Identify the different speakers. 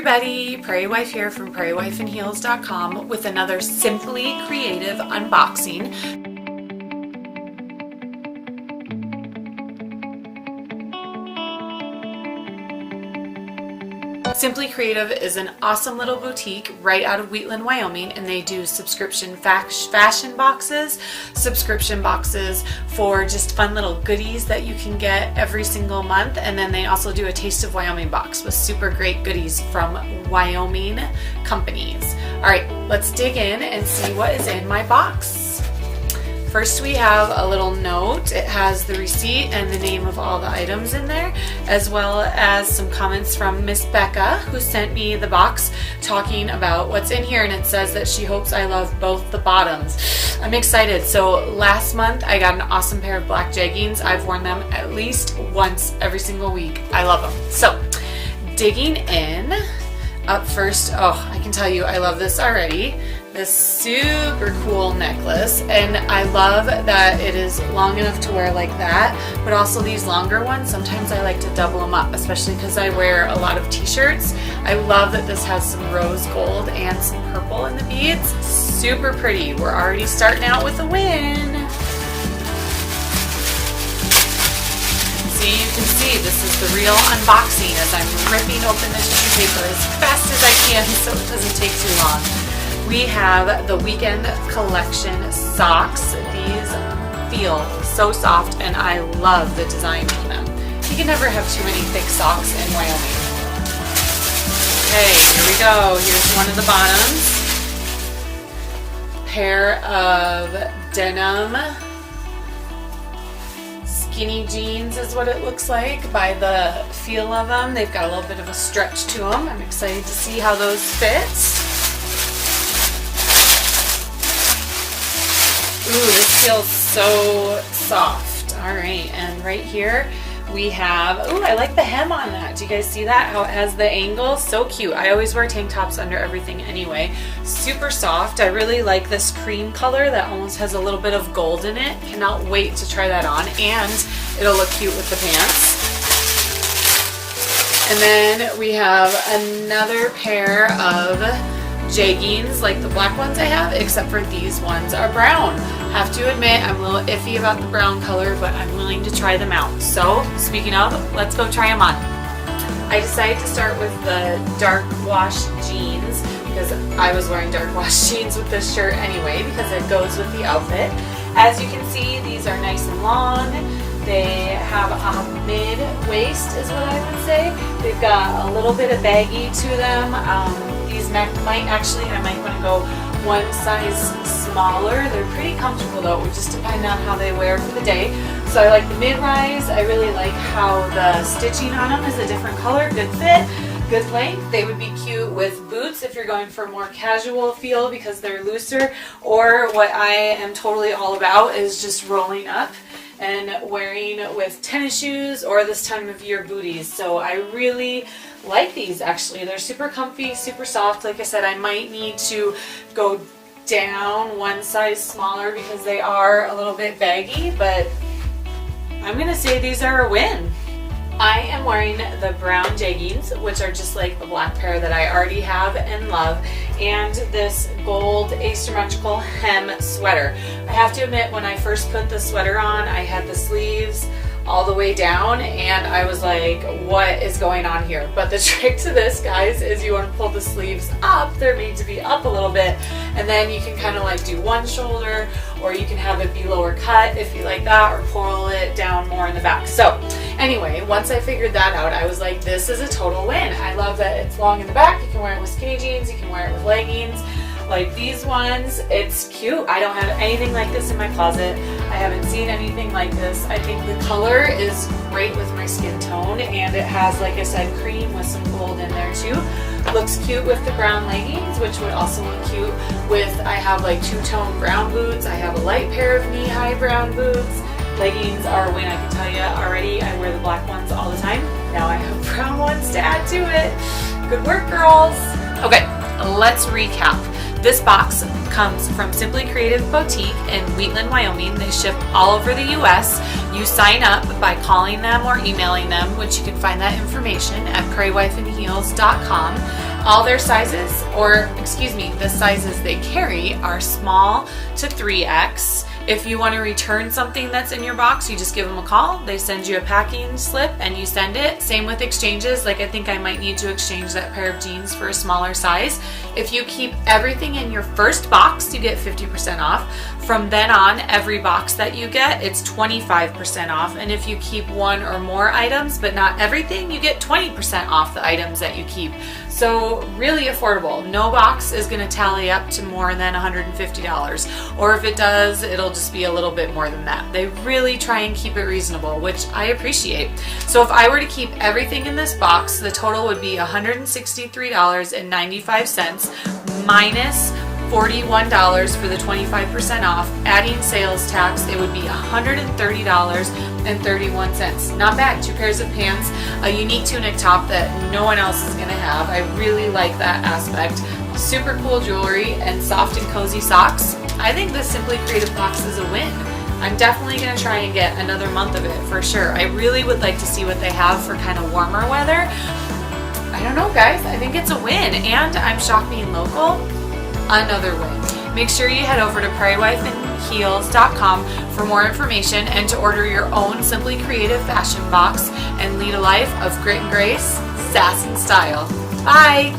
Speaker 1: everybody, Prairie Wife here from prairiewifeandheels.com with another Simply Creative unboxing. Simply Creative is an awesome little boutique right out of Wheatland, Wyoming, and they do subscription fashion boxes, subscription boxes for just fun little goodies that you can get every single month, and then they also do a Taste of Wyoming box with super great goodies from Wyoming companies. All right, let's dig in and see what is in my box. First, we have a little note. It has the receipt and the name of all the items in there, as well as some comments from Miss Becca, who sent me the box talking about what's in here, and it says that she hopes I love both the bottoms. I'm excited. So last month I got an awesome pair of black jeggings. I've worn them at least once every single week. I love them. So digging in, up first, oh, I can tell you I love this already. This super cool necklace, and I love that it is long enough to wear like that, but also these longer ones, sometimes I like to double them up, especially because I wear a lot of t-shirts. I love that this has some rose gold and some purple in the beads. Super pretty. We're already starting out with a win. You can see this is the real unboxing as I'm ripping open this tissue paper as fast as I can so it doesn't take too long. We have the Weekend Collection socks. These feel so soft and I love the design on them. You can never have too many thick socks in Wyoming. Okay, here we go. Here's one of the bottoms. Pair of denim skinny jeans is what it looks like by the feel of them. They've got a little bit of a stretch to them. I'm excited to see how those fit. Ooh, this feels so soft. All right, and right here we have, ooh, I like the hem on that. Do you guys see that? How it has the angle? So cute. I always wear tank tops under everything anyway. Super soft. I really like this cream color that almost has a little bit of gold in it. Cannot wait to try that on, and it'll look cute with the pants. And then we have another pair of jeggings like the black ones I have, except for these ones are brown. Have to admit I'm a little iffy about the brown color, but I'm willing to try them out. So speaking of, let's go try them on. I decided to start with the dark wash jeans because I was wearing dark wash jeans with this shirt anyway because it goes with the outfit. As you can see, these are nice and long. They have a mid-waist is what I would say. They've got a little bit of baggy to them. These I might want to go one size smaller. They're pretty comfortable though. It would just depend on how they wear for the day. So I like the mid-rise. I really like how the stitching on them is a different color. Good fit, good length. They would be cute with boots if you're going for a more casual feel because they're looser. Or what I am totally all about is just rolling up and wearing with tennis shoes or this time of year booties. So I really like these actually. They're super comfy, super soft. Like I said, I might need to go down one size smaller because they are a little bit baggy, but I'm gonna say these are a win. I am wearing the brown jeggings, which are just like the black pair that I already have and love, and this gold asymmetrical hem sweater. I have to admit, when I first put the sweater on, I had the sleeves all the way down and I was like, what is going on here? But the trick to this, guys, is you want to pull the sleeves up. They're made to be up a little bit, and then you can kind of like do one shoulder, or you can have it be lower cut if you like that, or pull it down more in the back. So anyway, once I figured that out, I was like, this is a total win. I love that it's long in the back. You can wear it with skinny jeans, you can wear it with leggings like these ones. It's cute. I don't have anything like this in my closet. I haven't seen anything like this. I think the color is great with my skin tone, and it has, like I said, cream with some gold in there too. Looks cute with the brown leggings, which would also look cute with, I have like two-tone brown boots. I have a light pair of knee-high brown boots. Leggings are a win, I can tell you already. I wear the black ones all the time. Now I have brown ones to add to it. Good work, girls. Okay, let's recap. This box comes from Simply Creative Boutique in Wheatland, Wyoming. They ship all over the US. You sign up by calling them or emailing them, which you can find that information at prairiewifeandheels.com. All their sizes, or excuse me, the sizes they carry are small to 3X. If you want to return something that's in your box, you just give them a call. They send you a packing slip and you send it. Same with exchanges. Like I think I might need to exchange that pair of jeans for a smaller size. If you keep everything in your first box, you get 50% off. From then on, every box that you get, it's 25% off. And if you keep one or more items, but not everything, you get 20% off the items that you keep. So really affordable. No box is going to tally up to more than $150. Or if it does, it'll just be a little bit more than that. They really try and keep it reasonable, which I appreciate. So if I were to keep everything in this box, the total would be $163.95 minus $41 for the 25% off. Adding sales tax, it would be $130.31. Not bad. 2 pairs of pants, a unique tunic top that no one else is going to have. I really like that aspect. Super cool jewelry and soft and cozy socks. I think this Simply Creative box is a win. I'm definitely going to try and get another month of it for sure. I really would like to see what they have for kind of warmer weather. I don't know, guys. I think it's a win, and I'm shopping local. Another win. Make sure you head over to prairiewifeandheels.com for more information and to order your own Simply Creative fashion box and lead a life of grit and grace, sass and style. Bye!